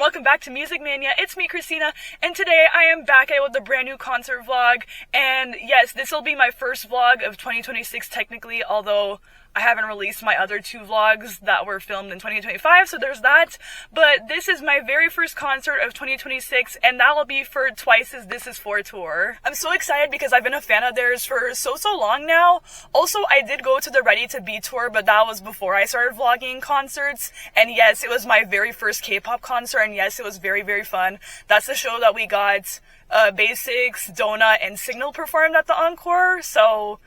and welcome back to Music Mania. It's me, Christina, and today I am back with a brand new concert vlog. And yes, this will be my first vlog of 2026 technically, although I haven't released my other two vlogs that were filmed in 2025, so there's that. But this is my very first concert of 2026, and that will be for Twice's This Is For tour. I'm so excited because I've been a fan of theirs for so long now. Also, I did go to the Ready to Be tour, but that was before I started vlogging concerts. And yes, it was my very first K-pop concert, and yes, it was very fun. That's the show that we got Basics, Donut, and Signal performed at the Encore, so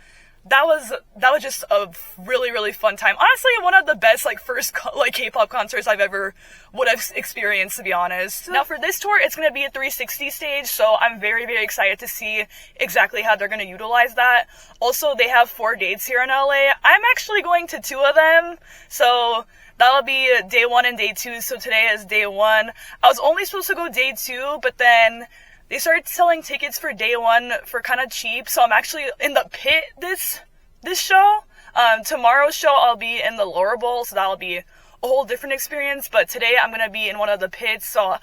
that was just a really fun time. Honestly, one of the best first K-pop concerts I've ever would have experienced, to be honest. Now for this tour, it's going to be a 360 stage, so I'm very excited to see exactly how they're going to utilize that. Also, they have 4 dates here in LA. I'm actually going to 2 of them, so that'll be day 1 and day 2, so today is day 1. I was only supposed to go day 2, but then they started selling tickets for day 1 for kind of cheap, so I'm actually in the pit this show. Tomorrow's show I'll be in the lower bowl, so that'll be a whole different experience, but today I'm gonna be in one of the pits, so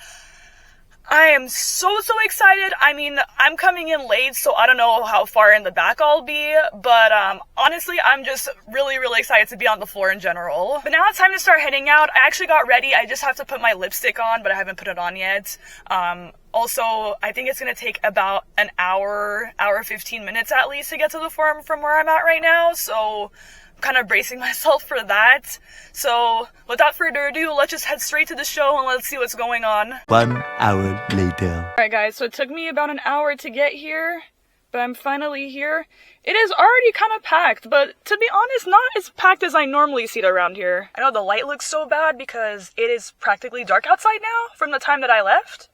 I am so excited. I mean, I'm coming in late, so I don't know how far in the back I'll be, but honestly, I'm just really excited to be on the floor in general. But now it's time to start heading out. I actually got ready. I just have to put my lipstick on, but I haven't put it on yet. Also, I think it's gonna take about an hour 15 minutes at least to get to the forum from where I'm at right now, so kind of bracing myself for that. So without further ado, let's just head straight to the show and let's see what's going on. 1 hour later. Alright guys, so it took me about an hour to get here, but I'm finally here. It is already kind of packed, but to be honest, not as packed as I normally see it around here. I know the light looks so bad because it is practically dark outside now from the time that I left.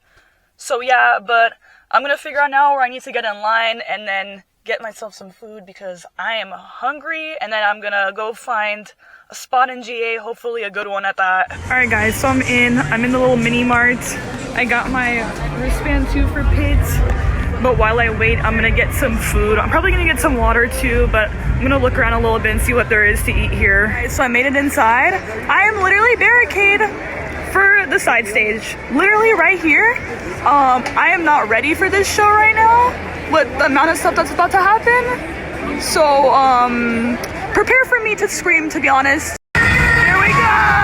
So yeah, but I'm gonna figure out now where I need to get in line and then get myself some food because I am hungry, and then I'm gonna go find a spot in GA, hopefully a good one at that. Alright guys, so I'm in the little mini mart. I got my wristband too for pits, but while I wait, I'm gonna get some food. I'm probably gonna get some water too, but I'm gonna look around a little bit and see what there is to eat here. Alright, so I made it inside. I am literally barricaded for the side stage, literally right here. I am not ready for this show right now with the amount of stuff that's about to happen, so prepare for me to scream, to be honest. Here we go!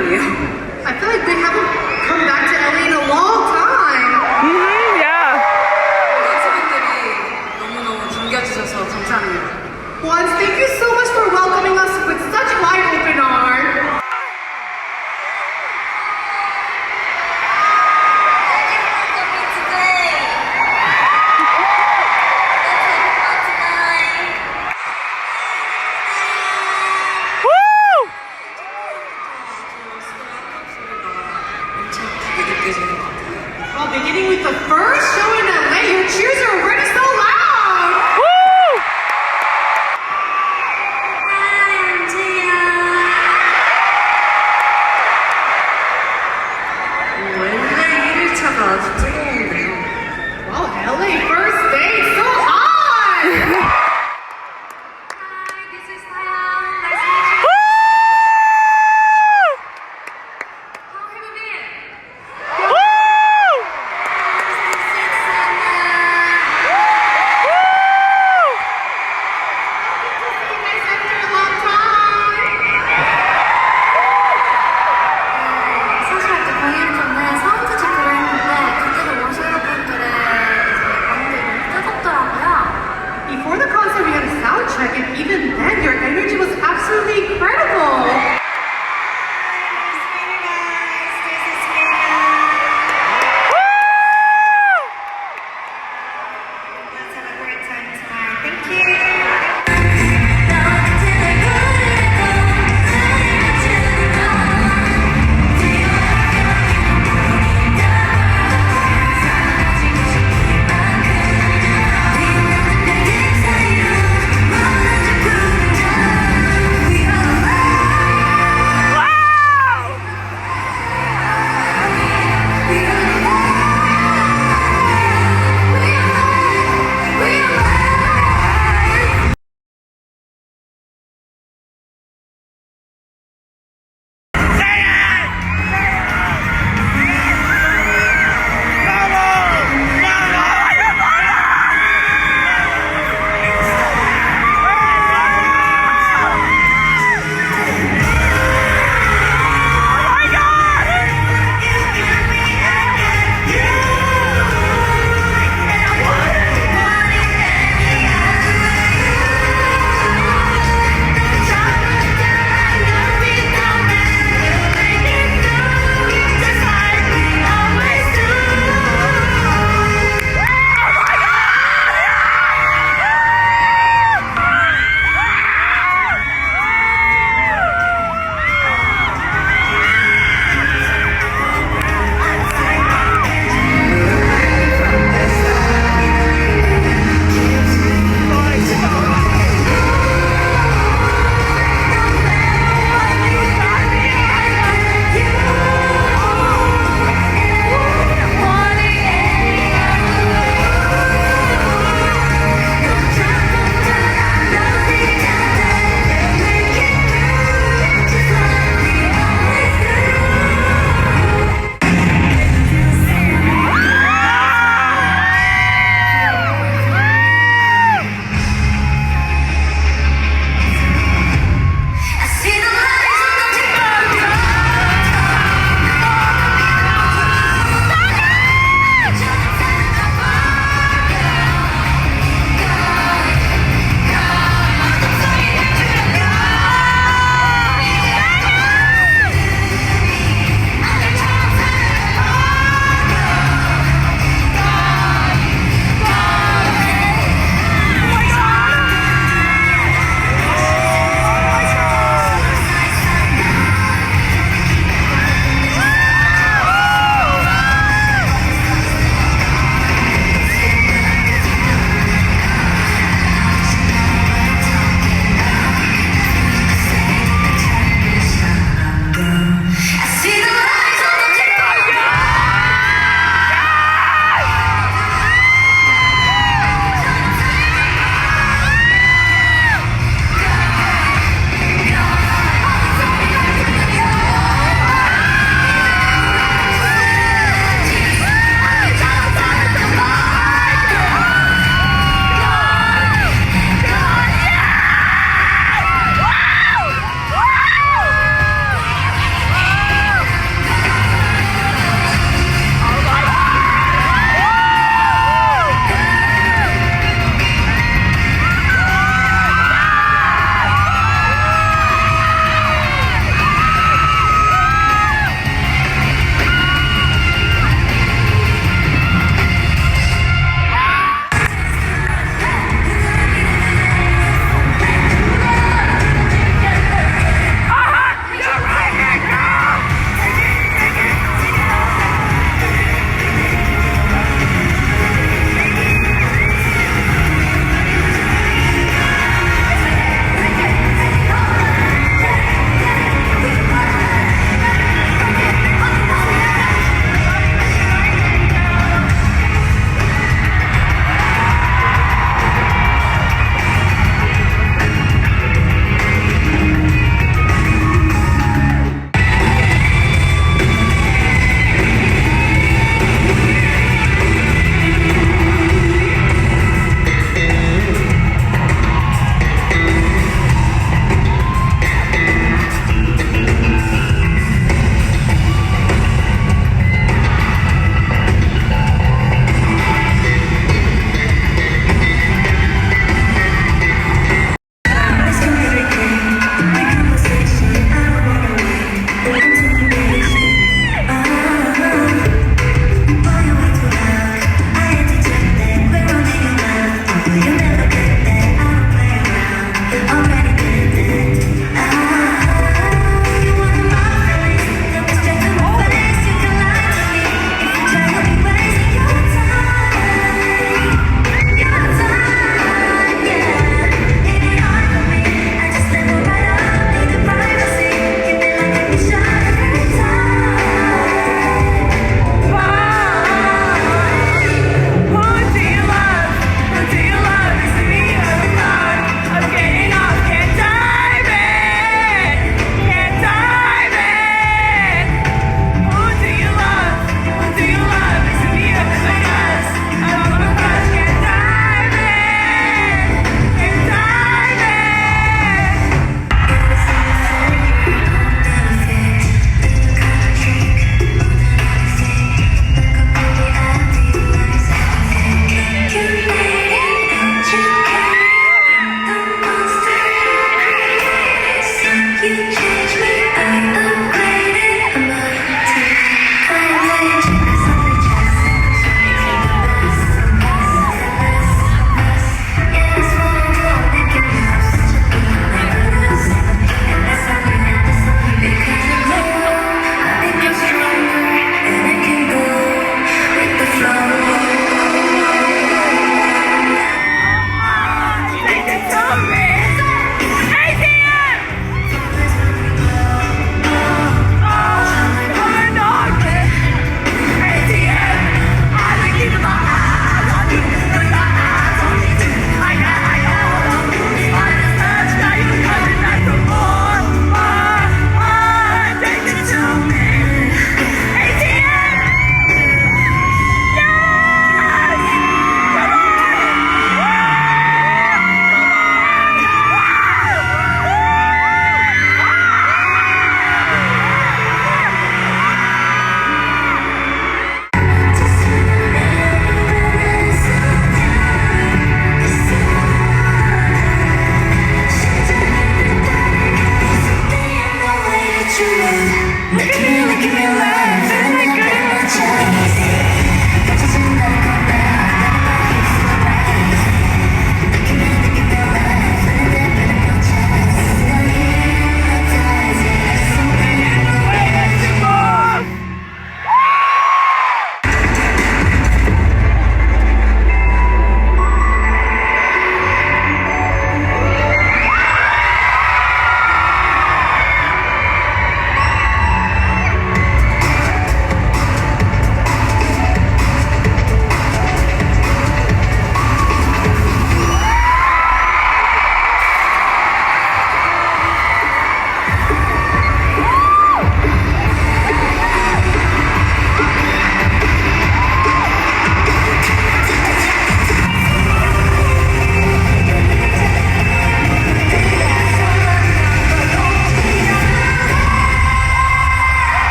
오랜만이에요. I feel like we haven't come back to LA in a long time. Yeah. 댄스분들이 너무너무 반겨주셔서 감사합니다. Once, thank you so much for welcoming us with such wide open arms. Woo!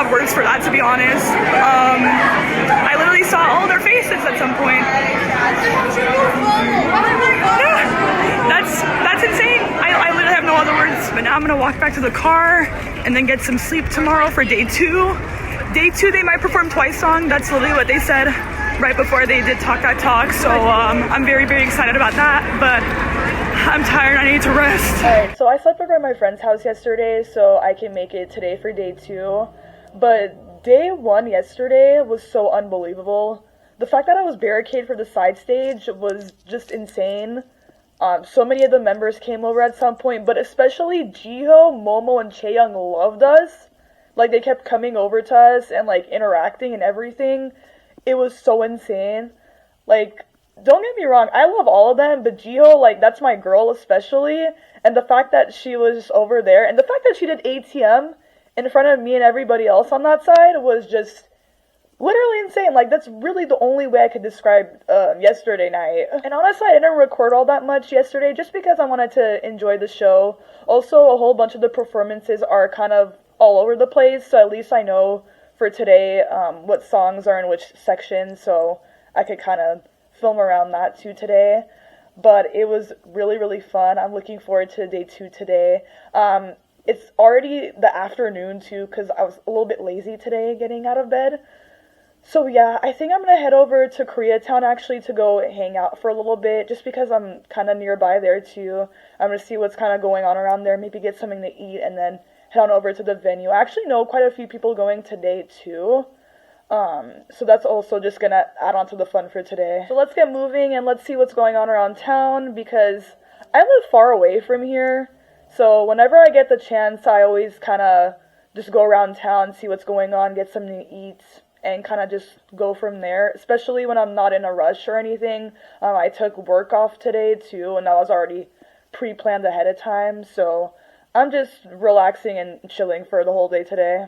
have words for that, to be honest. I literally saw all their faces at some point. Yeah, that's insane. I literally have no other words. But now I'm gonna walk back to the car and then get some sleep tomorrow for day 2. Day 2, they might perform Twice song. That's literally what they said right before they did Talk That Talk. So I'm very, very excited about that. But I'm tired, I need to rest. Alright, so I slept over at my friend's house yesterday so I can make it today for day 2. But day 1 yesterday was so unbelievable. The fact that I was barricaded for the side stage was just insane. So many of the members came over at some point, but especially Jihyo, Momo, and Chaeyoung loved us. Like, they kept coming over to us and, like, interacting and everything. It was so insane. Like, don't get me wrong, I love all of them, but Jihyo, like, that's my girl especially. And the fact that she was over there, and the fact that she did ATM in front of me and everybody else on that side was just literally insane. Like, that's really the only way I could describe yesterday night. And honestly, I didn't record all that much yesterday just because I wanted to enjoy the show. Also, a whole bunch of the performances are kind of all over the place, so at least I know for today what songs are in which section, so I could kind of film around that too today. But it was really, really fun. I'm looking forward to day 2 today. It's already the afternoon too because I was a little bit lazy today getting out of bed. So yeah, I think I'm going to head over to Koreatown actually to go hang out for a little bit just because I'm kind of nearby there too. I'm going to see what's kind of going on around there, maybe get something to eat and then head on over to the venue. I actually know quite a few people going today too. So that's also just going to add on to the fun for today. So let's get moving and let's see what's going on around town because I live far away from here. So whenever I get the chance, I always kind of just go around town, see what's going on, get something to eat, and kind of just go from there, especially when I'm not in a rush or anything. I took work off today too, and that was already pre-planned ahead of time, so I'm just relaxing and chilling for the whole day today.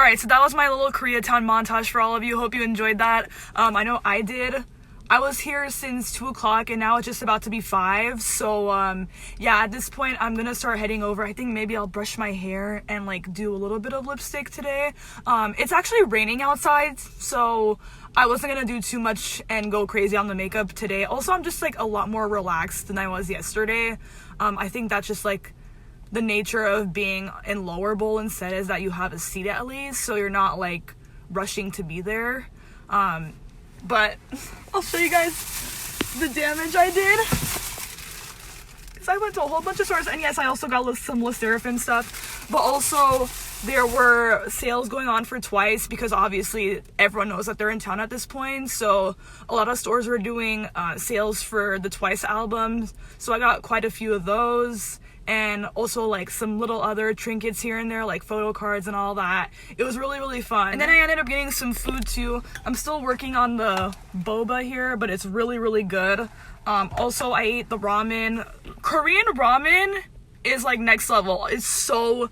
Alright, so that was my little Koreatown montage for all of you. Hope you enjoyed that. I know I did. I was here since 2 o'clock and now it's just about to be 5. So, yeah, at this point, I'm gonna start heading over. I think maybe I'll brush my hair and, like, do a little bit of lipstick today. It's actually raining outside, so I wasn't gonna do too much and go crazy on the makeup today. Also, I'm just, like, a lot more relaxed than I was yesterday. I think that's just, like, the nature of being in lower bowl instead is that you have a seat at least, so you're not like rushing to be there. But I'll show you guys the damage I did. Because I went to a whole bunch of stores, and yes, I also got some Le Sserafim stuff, but also there were sales going on for Twice because obviously everyone knows that they're in town at this point, so a lot of stores were doing sales for the Twice albums, so I got quite a few of those. And also like some little other trinkets here and there, like photo cards and all that. It was really, really fun. And then I ended up getting some food too. I'm still working on the boba here, but it's really, really good. Also, I ate the ramen. Korean ramen is like next level. It's so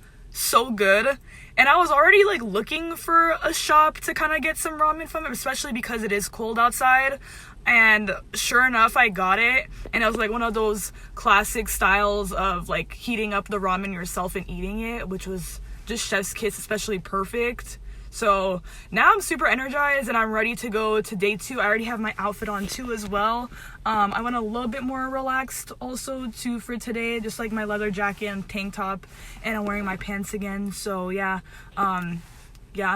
good. And I was already like looking for a shop to kind of get some ramen from, especially because it is cold outside. And sure enough, I got it, and it was like one of those classic styles of like heating up the ramen yourself and eating it, which was just chef's kiss, especially perfect. So now I'm super energized and I'm ready to go to day 2. I already have my outfit on too as well. I went a little bit more relaxed also too for today, just like my leather jacket and tank top, and I'm wearing my pants again. So yeah, I'm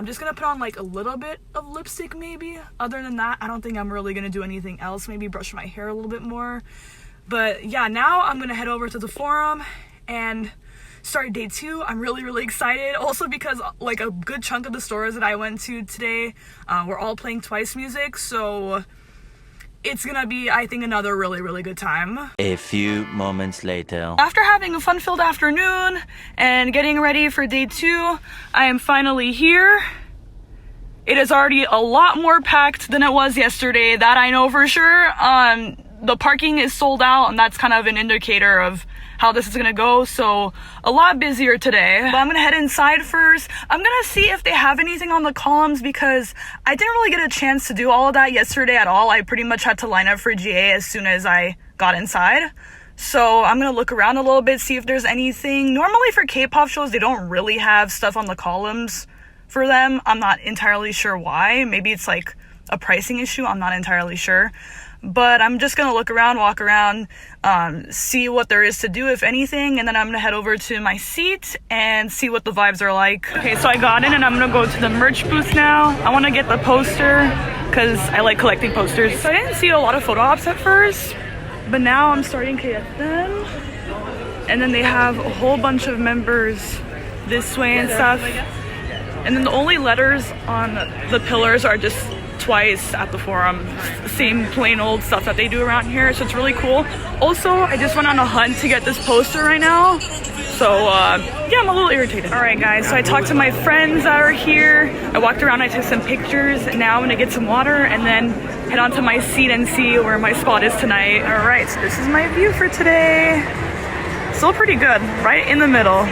just gonna put on like a little bit of lipstick maybe. Other than that, I don't think I'm really gonna do anything else. Maybe brush my hair a little bit more. But yeah, now I'm gonna head over to the forum and start day 2. I'm really excited, also because like a good chunk of the stores that I went to today were all playing Twice music, so it's gonna be, I think, another really good time. A few moments later. After having a fun-filled afternoon and getting ready for day 2, I am finally here. It is already a lot more packed than it was yesterday, that I know for sure. The parking is sold out, and that's kind of an indicator of how this is gonna go, so a lot busier today. But I'm gonna head inside first. I'm gonna see if they have anything on the columns, because I didn't really get a chance to do all of that yesterday at all. I pretty much had to line up for GA as soon as I got inside. So I'm gonna look around a little bit, see if there's anything. Normally for K-pop shows, they don't really have stuff on the columns for them. I'm not entirely sure why. Maybe it's like a pricing issue, I'm not entirely sure. But I'm just gonna look around, walk around, see what there is to do, if anything, and then I'm gonna head over to my seat and see what the vibes are like. Okay, so I got in and I'm gonna go to the merch booth now. I wanna get the poster because I like collecting posters. So I didn't see a lot of photo ops at first, but now I'm starting to get them. And then they have a whole bunch of members this way and stuff. And then the only letters on the pillars are just Twice at the forum, same plain old stuff that they do around here, so it's really cool. Also, I just went on a hunt to get this poster right now, so yeah, I'm a little irritated. Alright guys, so I talked to my friends that are here, I walked around, I took some pictures, and now I'm gonna get some water and then head onto my seat and see where my spot is tonight. Alright, so this is my view for today. Still pretty good, right in the middle.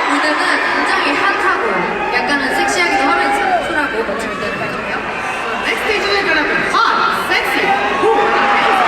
무대는 굉장히 핫하고 약간은 섹시하기도 하면서 쿨하고 멋진 무대를 할 거예요. Next stage is gonna be hot, sexy, cool, and amazing.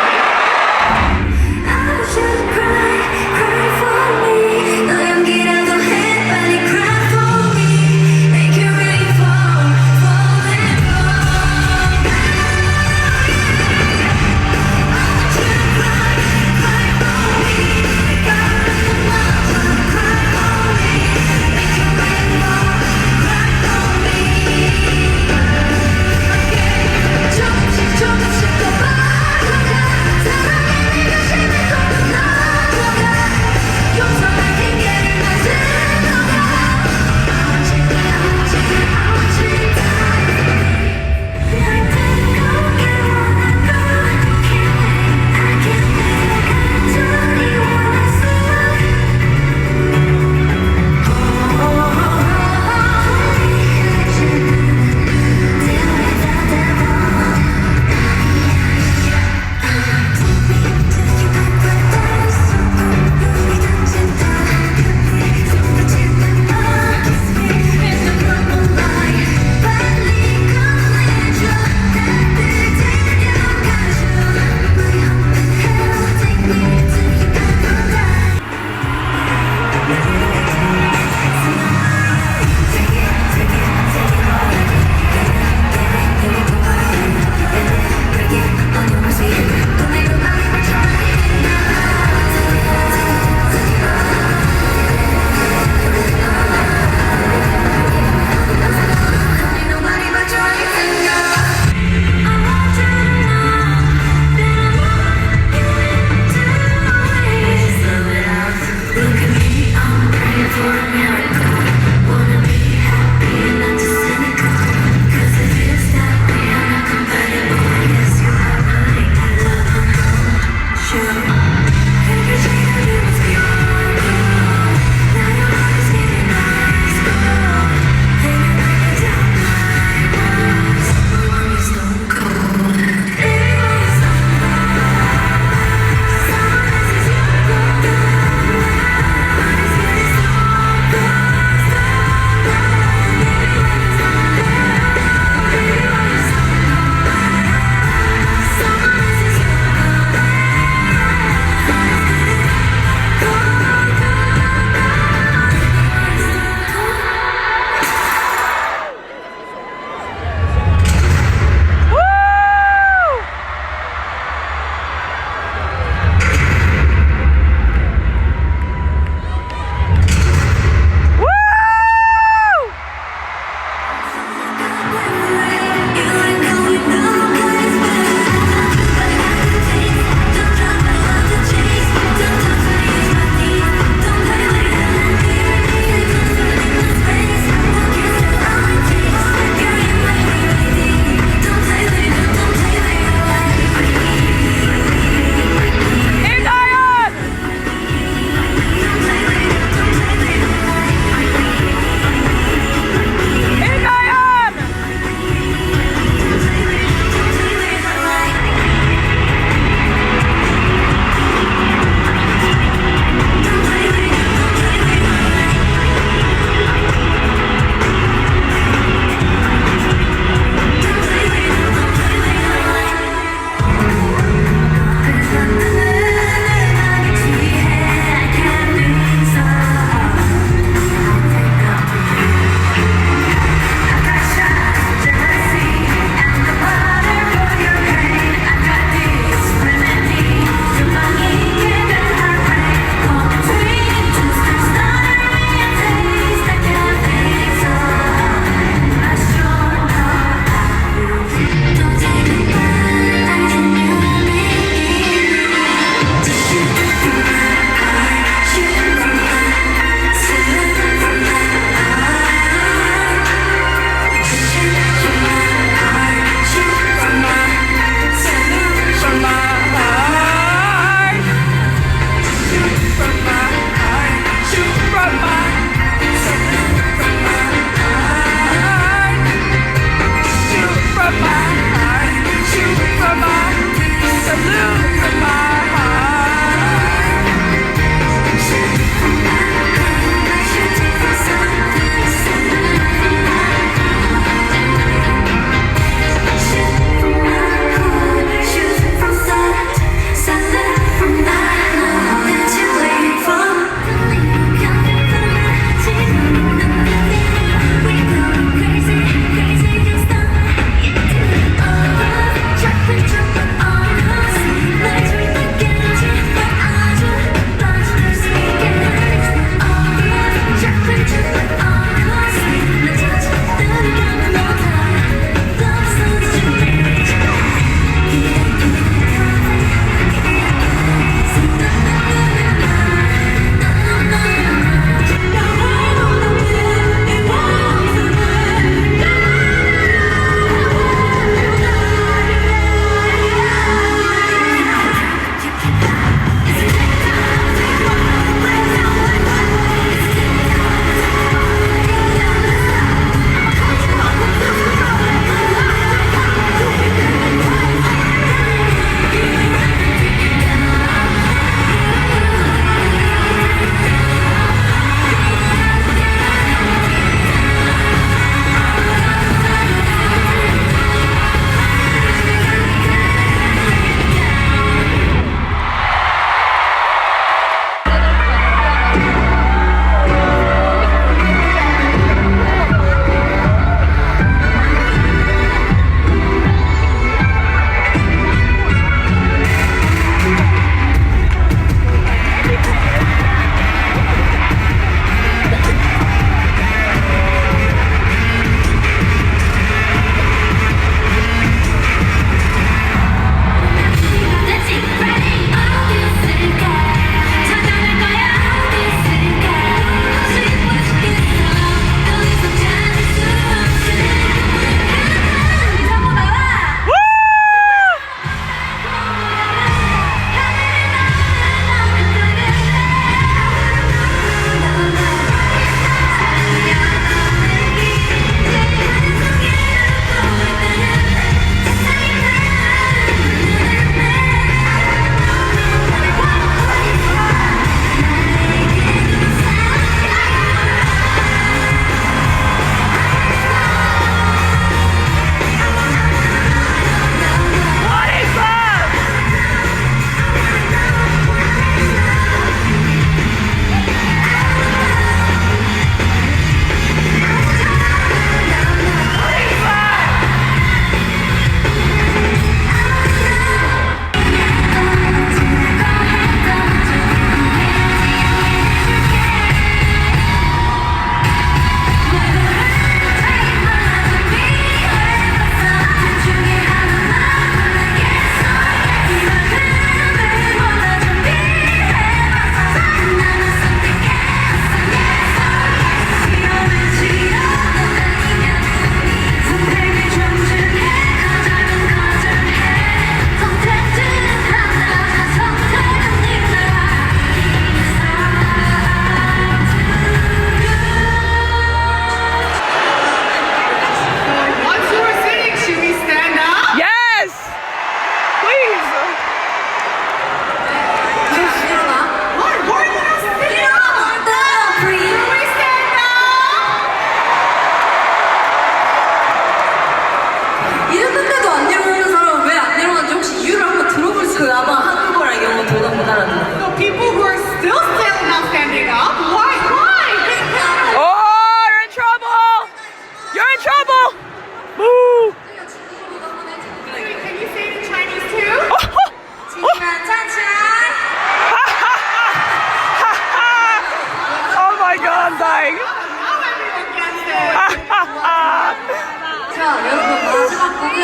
여러분 마지막 곡은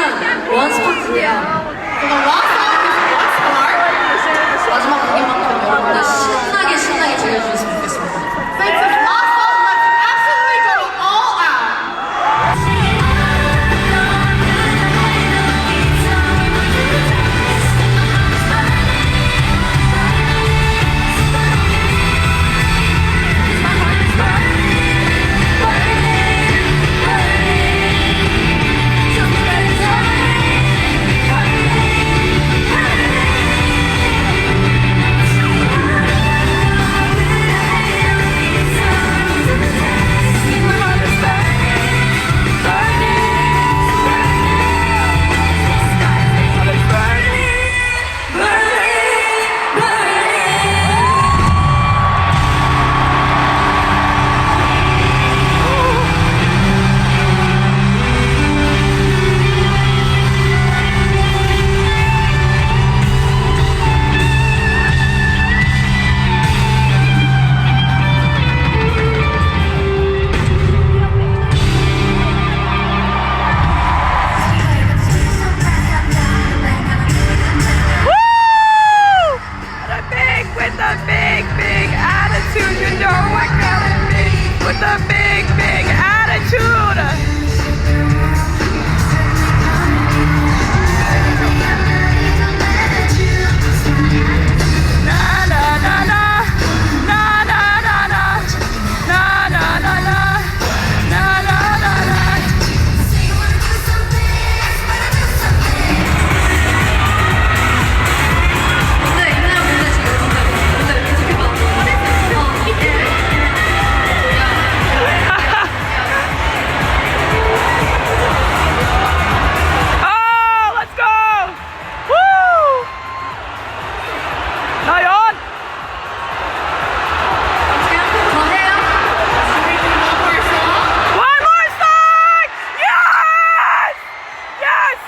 원스파크예요. So the last song is What Spark. 마지막 곡인 만큼 여러분들 신나게 즐겨주셨으면 좋겠습니다. Since it's last song, let's absolutely go all out. With the big attitude, you know I got it big. With the big attitude. Na na na na, na na na na, na na na na, na na na na. Oh, let's go! Woo! 나 연! One more song! Yes! Yes!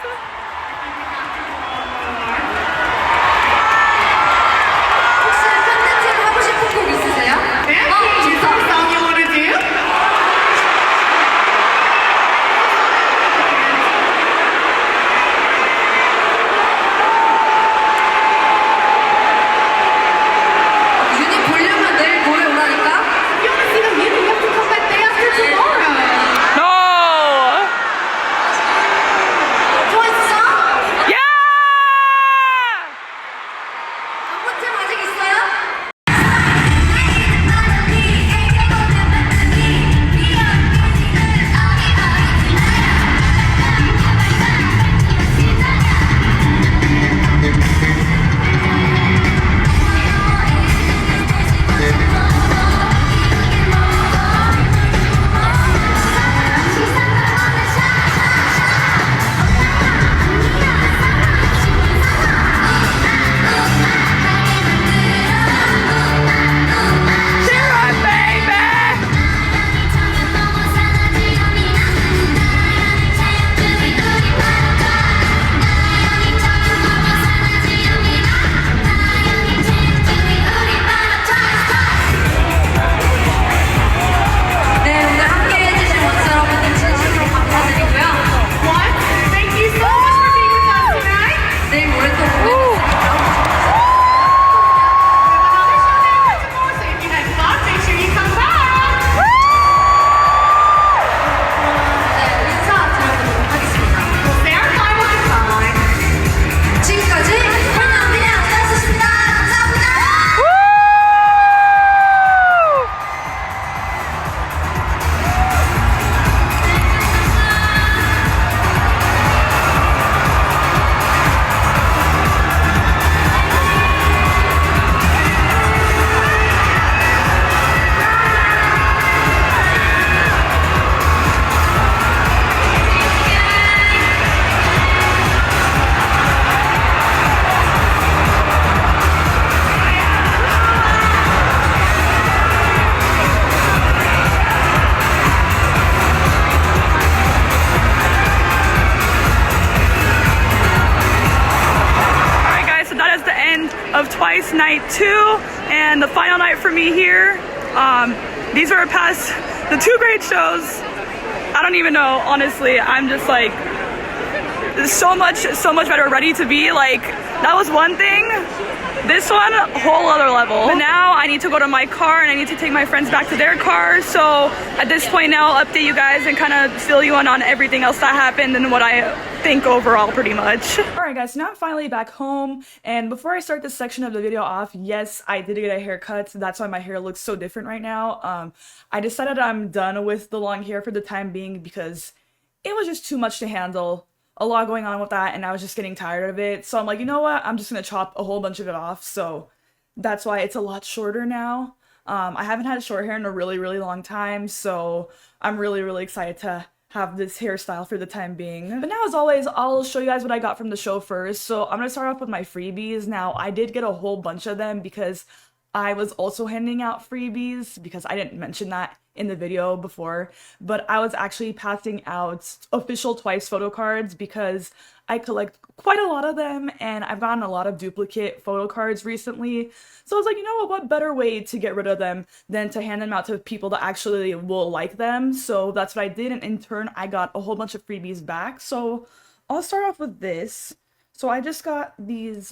혹시 팬미팅 하고 싶은 곡 있으세요? Nancy, is there a song you want to do? 유닛 보려면 내일 모레 오라니까? If you want to see the music, you have to come back day after tomorrow. No! 좋아했어? Yeah! 안무팀 아직 있어요? Cheer up, baby! 네, 오늘 함께 해주신 원스 여러분들 진심으로 감사드리고요. What? Thank you so much for being with us tonight. 내일 모레 또 보겠습니다. So if you guys love, make sure you come back. 네, 인사 드려보도록 하겠습니다. Say our final goodbye. 지금까지 환영합니다. 수고하셨습니다. 감사합니다. Alright guys, so that is the end of Twice Night 2 and the final night for me here. These are past the two great shows. I don't even know, honestly. I'm just like so much better, ready to be. Like, that was one thing. This one, whole other level. But now I need to go to my car and I need to take my friends back to their car. So at this point now, I'll update you guys and kind of fill you in on everything else that happened and what I think overall, pretty much. Alright guys, so now I'm finally back home, and before I start this section of the video off, yes, I did get a haircut. That's why my hair looks so different right now. I decided I'm done with the long hair for the time being because it was just too much to handle. A lot going on with that, and I was just getting tired of it. So I'm like, you know what? I'm just gonna chop a whole bunch of it off. So that's why it's a lot shorter now. I haven't had short hair in a really, really long time, so I'm really, really excited to have this hairstyle for the time being. But now, as always, I'll show you guys what I got from the show first. So I'm gonna start off with my freebies. Now, I did get a whole bunch of them because I was also handing out freebies, because I didn't mention that in the video before, but I was actually passing out official Twice photo cards because I collect quite a lot of them and I've gotten a lot of duplicate photo cards recently. So I was like, you know what better way to get rid of them than to hand them out to people that actually will like them. So that's what I did, and in turn I got a whole bunch of freebies back. So I'll start off with this. So I just got these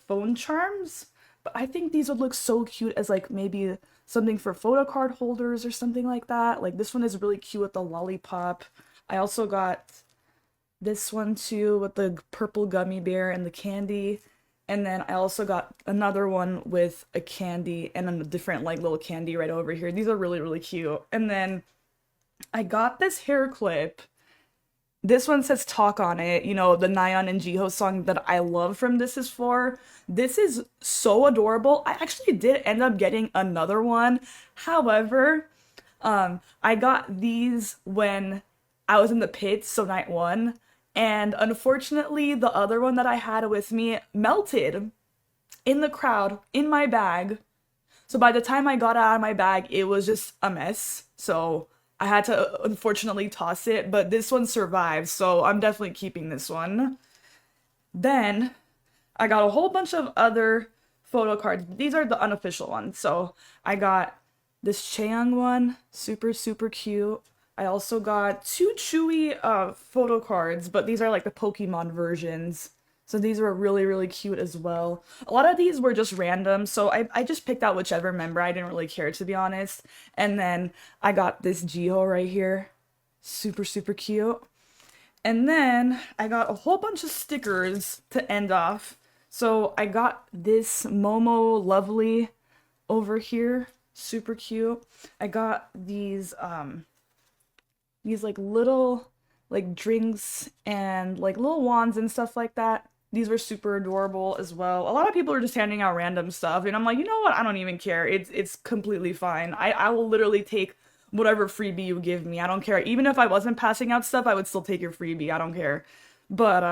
phone charms, but I think these would look so cute as like maybe something for photo card holders or something like that. Like, this one is really cute with the lollipop. I also got this one too with the purple gummy bear and the candy. And then I also got another one with a candy and a different like little candy right over here. These are really, really cute. And then I got this hair clip. This one says Talk on it, you know, the Nayeon and Jihyo song that I love from This Is 4. This is so adorable. I actually did end up getting another one. However, I got these when I was in the pits, so night 1. And unfortunately, the other one that I had with me melted in the crowd, in my bag. So by the time I got it out of my bag, it was just a mess. So I had to unfortunately toss it, but this one survived, so I'm definitely keeping this one. Then I got a whole bunch of other photo cards. These are the unofficial ones. So I got this Chaeyoung one, super, super cute. I also got 2 Chewy photo cards, but these are like the Pokemon versions. So these were really, really cute as well. A lot of these were just random, so I just picked out whichever member. I didn't really care, to be honest. And then I got this Jihyo right here. Super, super cute. And then I got a whole bunch of stickers to end off. So I got this Momo Lovely over here. Super cute. I got these like little like drinks and like little wands and stuff like that. These were super adorable as well. A lot of people are just handing out random stuff, and I'm like, you know what? I don't even care. It's completely fine. I will literally take whatever freebie you give me. I don't care. Even if I wasn't passing out stuff, I would still take your freebie. I don't care. But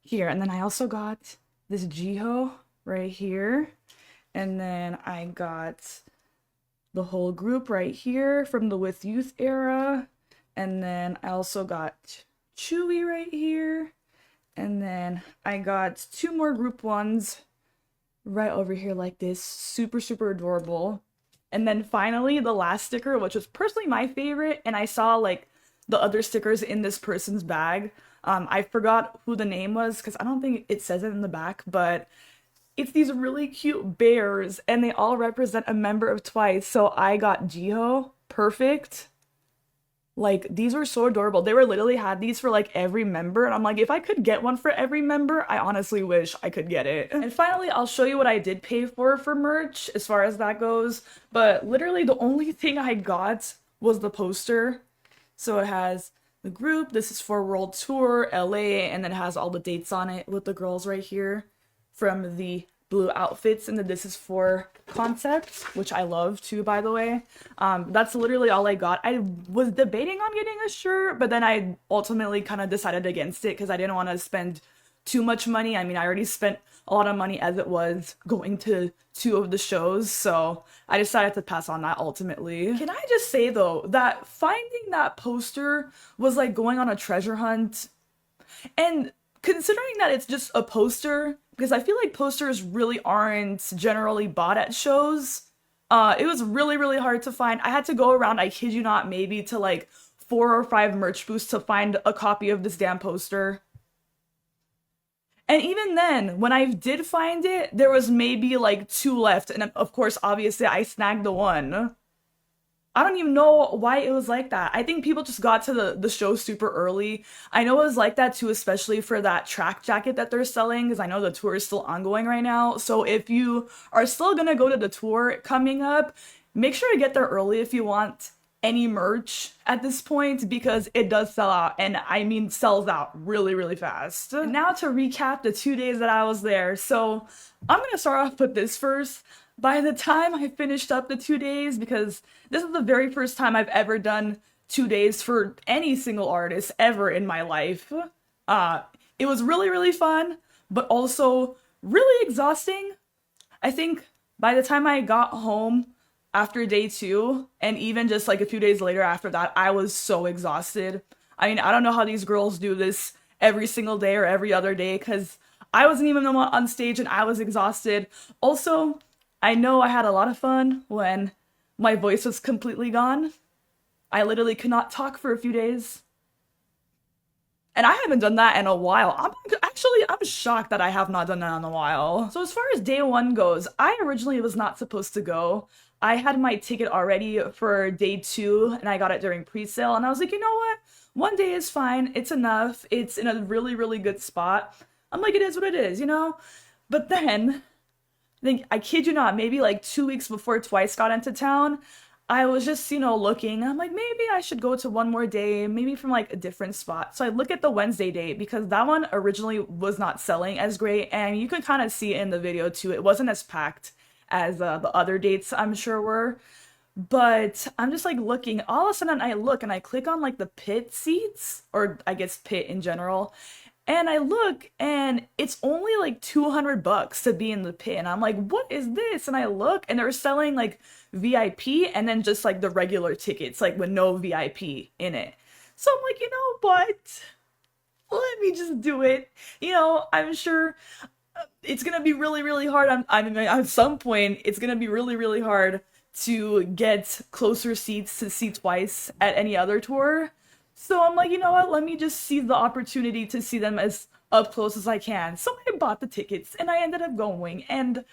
here, and then I also got this Jihyo right here, and then I got the whole group right here from the With Youth era, and then I also got Chewy right here. And then I got 2 more group ones right over here like this. Super, super adorable. And then finally, the last sticker, which was personally my favorite, and I saw like the other stickers in this person's bag. I forgot who the name was because I don't think it says it in the back, but it's these really cute bears, and they all represent a member of Twice. So I got Jihyo, perfect. Like, these were so adorable. They were literally had these for like every member, and I'm like, if I could get one for every member, I honestly wish I could get it. And finally, I'll show you what I did pay for merch as far as that goes. But literally the only thing I got was the poster. So it has the group, This Is 4 World Tour, LA, and then it has all the dates on it with the girls right here from the blue outfits and the This Is 4 concept, which I love too, by the way. That's literally all I got. I was debating on getting a shirt, but then I ultimately kind of decided against it because I didn't want to spend too much money. I mean, I already spent a lot of money as it was going to 2 of the shows, so I decided to pass on that ultimately. Can I just say though, that finding that poster was like going on a treasure hunt, and considering that it's just a poster, because I feel like posters really aren't generally bought at shows, it was really, really hard to find. I had to go around, I kid you not, maybe to like 4 or 5 merch booths to find a copy of this damn poster. And even then, when I did find it, there was maybe like 2 left. And of course, obviously, I snagged the one. I don't even know why it was like that. I think people just got to the show super early. I know it was like that too, especially for that track jacket that they're selling, because I know the tour is still ongoing right now. So if you are still gonna go to the tour coming up, make sure to get there early if you want any merch at this point, because it does sell out, and I mean sells out really, really fast. And now to recap the 2 days that I was there. So I'm gonna start off with this first. By the time I finished up the 2 days, because this is the very first time I've ever done 2 days for any single artist ever in my life. It was really, really fun, but also really exhausting. I think by the time I got home after day 2, and even just like a few days later after that, I was so exhausted. I mean, I don't know how these girls do this every single day or every other day, because I wasn't even on stage and I was exhausted. Also, I know I had a lot of fun when my voice was completely gone. I literally could not talk for a few days. And I haven't done that in a while. I'm shocked that I have not done that in a while. So as far as day 1 goes, I originally was not supposed to go. I had my ticket already for day 2, and I got it during pre-sale, and I was like, you know what? 1 day is fine. It's enough. It's in a really, really good spot. I'm like, it is what it is, you know? But then, I kid you not, maybe like 2 weeks before Twice got into town, I was just, looking. I'm like, maybe I should go to one more day, maybe from like a different spot. So I look at the Wednesday date, because that one originally was not selling as great, and you can kind of see it in the video too. It wasn't as packed as the other dates I'm sure were. But I'm just like looking, all of a sudden I look and I click on like the pit seats, or I guess pit in general. And I look, and it's only like $200 to be in the pit. And I'm like, what is this? And I look, and they're selling like VIP and then just like the regular tickets, like with no VIP in it. So I'm like, you know what? Let me just do it. I'm sure it's gonna be really, really hard. I mean, at some point, it's gonna be really, really hard to get closer seats to see Twice at any other tour. So I'm like, you know what, let me just seize the opportunity to see them as up close as I can. So I bought the tickets, and I ended up going, and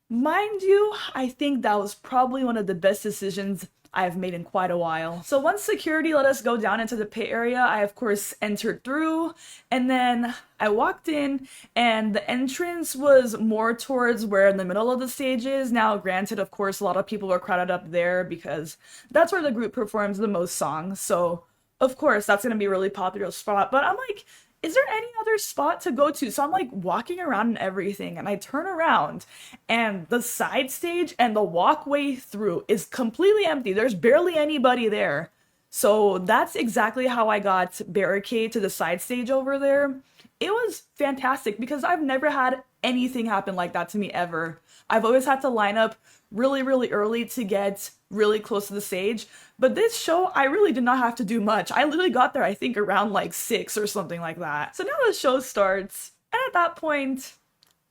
mind you, I think that was probably one of the best decisions I've made in quite a while. So once security let us go down into the pit area, I of course entered through, and then I walked in, and the entrance was more towards where in the middle of the stage is. Now granted, of course, a lot of people are crowded up there because that's where the group performs the most songs, so of course that's gonna be a really popular spot. But I'm like, is there any other spot to go to? So I'm like walking around and everything, and I turn around, and the side stage and the walkway through is completely empty. There's barely anybody there. So that's exactly how I got barricade to the side stage over there. It was fantastic because I've never had anything happen like that to me ever. I've always had to line up really, really early to get really close to the stage. But this show, I really did not have to do much. I literally got there, I think, around like 6 or something like that. So now the show starts, and at that point,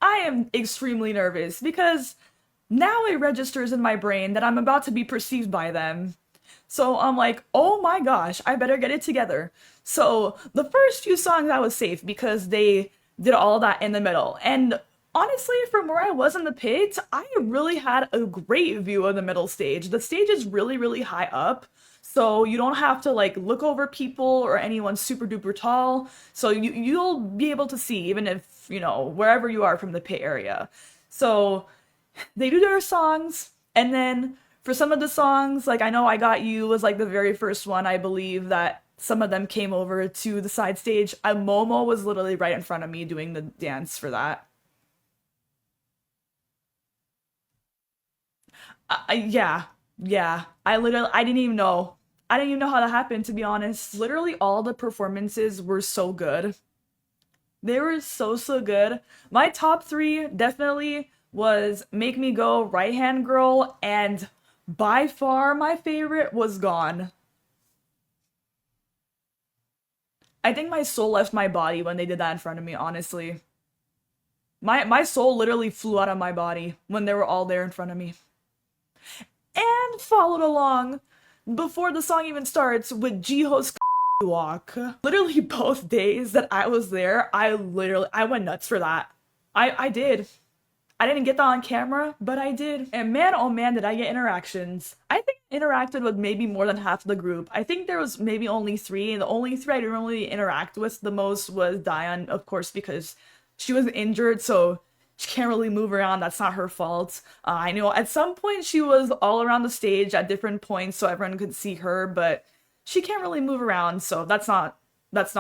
I am extremely nervous because now it registers in my brain that I'm about to be perceived by them. So I'm like, oh my gosh, I better get it together. So the first few songs I was safe because they did all that in the middle. And honestly, from where I was in the pit, I really had a great view of the middle stage. The stage is really, really high up, so you don't have to like look over people or anyone super duper tall. So you'll be able to see even if, wherever you are from the pit area. So they do their songs, and then for some of the songs, like I know I Got You was like the very first one, I believe, that some of them came over to the side stage. Momo was literally right in front of me doing the dance for that. Yeah. I didn't even know. I didn't even know how that happened, to be honest. Literally all the performances were so good. They were so, so good. My top 3 definitely was Make Me Go, Right Hand Girl, and by far my favorite was Gone. I think my soul left my body when they did that in front of me, honestly. My soul literally flew out of my body when they were all there in front of me. And followed along before the song even starts with Jiho's walk. Literally both days that I was there, I went nuts for that. I did. I didn't get that on camera, but I did. And man, oh man, did I get interactions. I think I interacted with maybe more than half of the group. I think there was maybe only 3, and the only 3 I didn't really interact with the most was Dion, of course, because she was injured, so she can't really move around. That's not her fault. I know at some point she was all around the stage at different points so everyone could see her, but she can't really move around, so that's not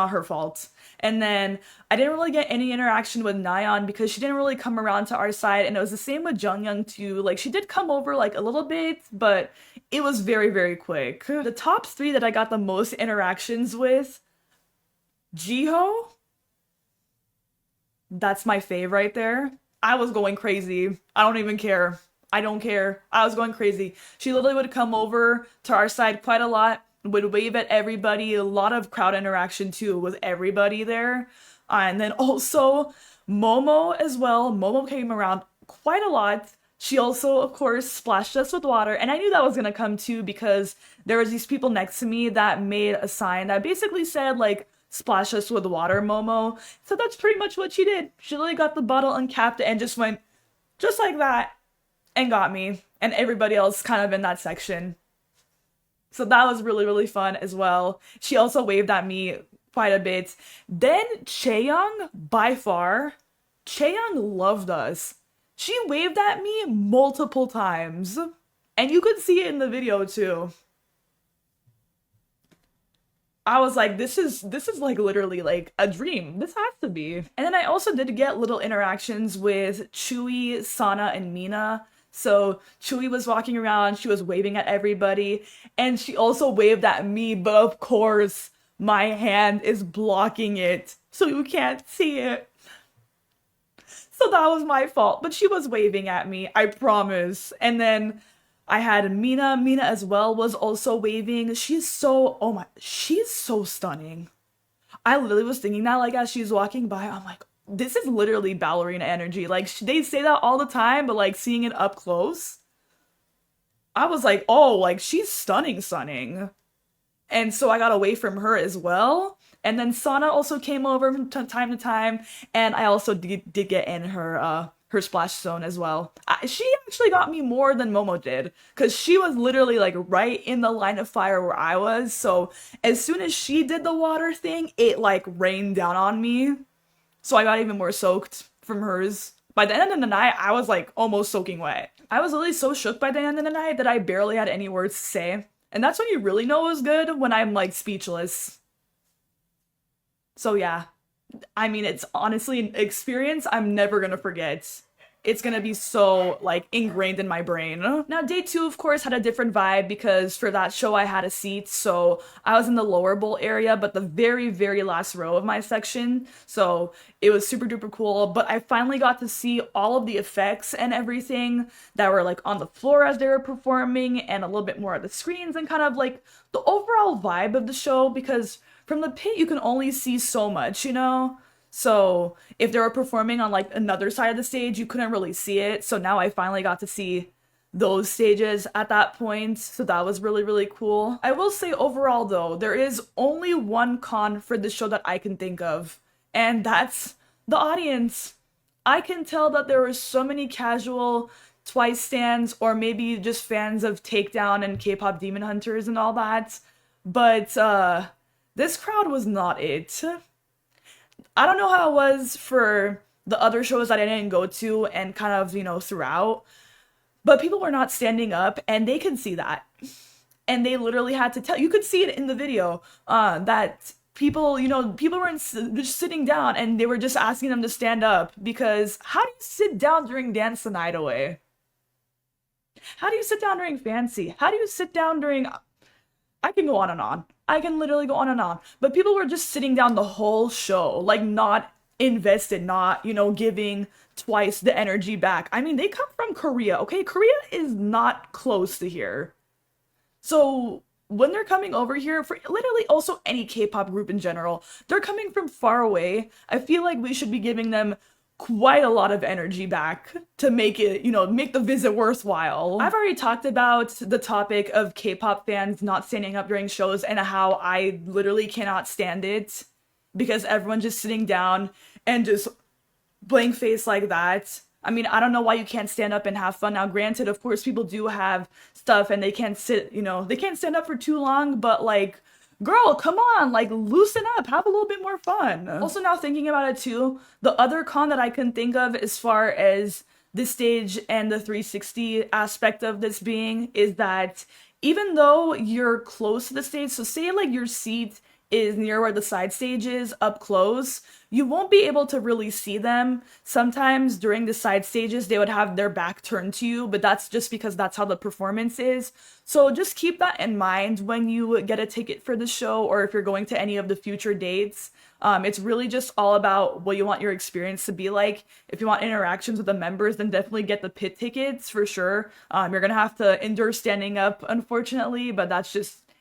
her fault. And then I didn't really get any interaction with Nayeon because she didn't really come around to our side, and it was the same with Jungyoung too. Like, she did come over like a little bit, but it was very, very quick. The top 3 that I got the most interactions with, Jiho, that's my fave right there. I was going crazy. I don't even care. I don't care. I was going crazy. She literally would come over to our side quite a lot, would wave at everybody, a lot of crowd interaction too with everybody there. And then also Momo as well. Momo came around quite a lot. She also, of course, splashed us with water, and I knew that was gonna come too because there was these people next to me that made a sign that basically said like, splash us with water, Momo. So that's pretty much what she did. She literally got the bottle uncapped and just went just like that and got me and everybody else kind of in that section. So that was really, really fun as well. She also waved at me quite a bit. Then Chaeyoung, by far, Chaeyoung loved us. She waved at me multiple times. And you could see it in the video too. I was like, this is like literally like a dream. This has to be. And then I also did get little interactions with Chewy, Sana, and Mina. So Chewy was walking around, she was waving at everybody, and she also waved at me, but of course, my hand is blocking it, so you can't see it. So that was my fault, but she was waving at me, I promise. And then I had Mina. Mina as well was also waving. She's so stunning. I literally was thinking that like as she's walking by, I'm like, this is literally ballerina energy. Like, they say that all the time, but like seeing it up close, I was like, oh, like she's stunning. And so I got away from her as well. And then Sana also came over from time to time, and I also did get in her splash zone as well. She actually got me more than Momo did, because she was literally like right in the line of fire where I was. So as soon as she did the water thing, it like rained down on me. So I got even more soaked from hers. By the end of the night, I was like almost soaking wet. I was literally so shook by the end of the night that I barely had any words to say. And that's when you really know it was good, when I'm like speechless. So yeah, I mean, it's honestly an experience I'm never gonna forget. It's gonna be so like ingrained in my brain. Now day 2 of course had a different vibe because for that show I had a seat, so I was in the lower bowl area, but the very, very last row of my section. So it was super duper cool, but I finally got to see all of the effects and everything that were like on the floor as they were performing, and a little bit more of the screens and kind of like the overall vibe of the show, because from the pit you can only see so much, you know? So if they were performing on like another side of the stage, you couldn't really see it. So now I finally got to see those stages at that point. So that was really, really cool. I will say overall though, there is only one con for this show that I can think of, and that's the audience. I can tell that there were so many casual Twice stands, or maybe just fans of Takedown and K-pop Demon Hunters and all that. But this crowd was not it. I don't know how it was for the other shows that I didn't go to and kind of, you know, throughout, but people were not standing up, and they could see that. And they literally had to tell, you could see it in the video, that people, you know, people were just sitting down, and they were just asking them to stand up, because how do you sit down during Dance the Night Away? How do you sit down during Fancy? How do you sit down during... I can go on and on. I can literally go on and on. But people were just sitting down the whole show, like not invested, not, you know, giving Twice the energy back. I mean, they come from Korea, okay? Korea is not close to here. So when they're coming over here, for literally also any K-pop group in general, they're coming from far away. I feel like we should be giving them quite a lot of energy back to make it, make the visit worthwhile. I've already talked about the topic of K-pop fans not standing up during shows and how I literally cannot stand it because everyone's just sitting down and just blank face like that. I mean, I don't know why you can't stand up and have fun. Now, granted, of course, people do have stuff and they can't sit, they can't stand up for too long, but like, girl, come on, like, loosen up, have a little bit more fun. Also, now thinking about it too, the other con that I can think of as far as this stage and the 360 aspect of this being is that even though you're close to the stage, so say like your seat is near where the side stage is, up close, you won't be able to really see them. Sometimes during the side stages, they would have their back turned to you, but that's just because that's how the performance is. So just keep that in mind when you get a ticket for the show or if you're going to any of the future dates. It's really just all about what you want your experience to be like. If you want interactions with the members, then definitely get the pit tickets for sure. You're gonna have to endure standing up, unfortunately, but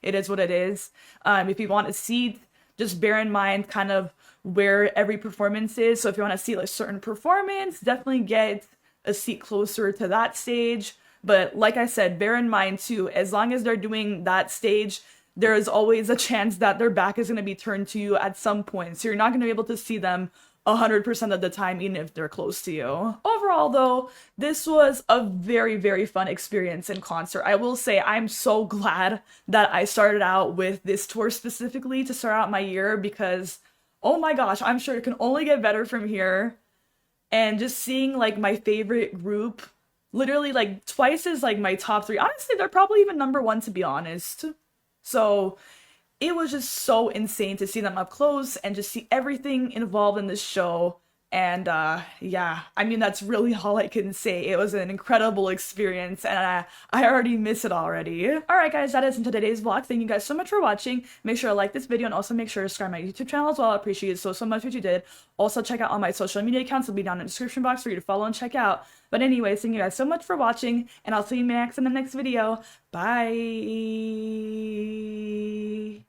it is what it is. If you want a seat, just bear in mind kind of where every performance is. So if you want to see like certain performance, definitely get a seat closer to that stage. But like I said, bear in mind too, as long as they're doing that stage, there is always a chance that their back is going to be turned to you at some point. So you're not going to be able to see them 100% of the time, even if they're close to you. Overall, though, this was a very, very fun experience in concert. I will say I'm so glad that I started out with this tour specifically to start out my year because, oh my gosh, I'm sure it can only get better from here. And just seeing like my favorite group, literally like twice as like my top 3. Honestly, they're probably even number 1 to be honest. So it was just so insane to see them up close and just see everything involved in this show. And yeah, I mean, that's really all I can say. It was an incredible experience and I already miss it already. Alright guys, that is into today's vlog. Thank you guys so much for watching. Make sure to like this video and also make sure to subscribe to my YouTube channel as well. I appreciate it so much what you did. Also check out all my social media accounts. They'll be down in the description box for you to follow and check out. But anyways, thank you guys so much for watching and I'll see you next in the next video. Bye!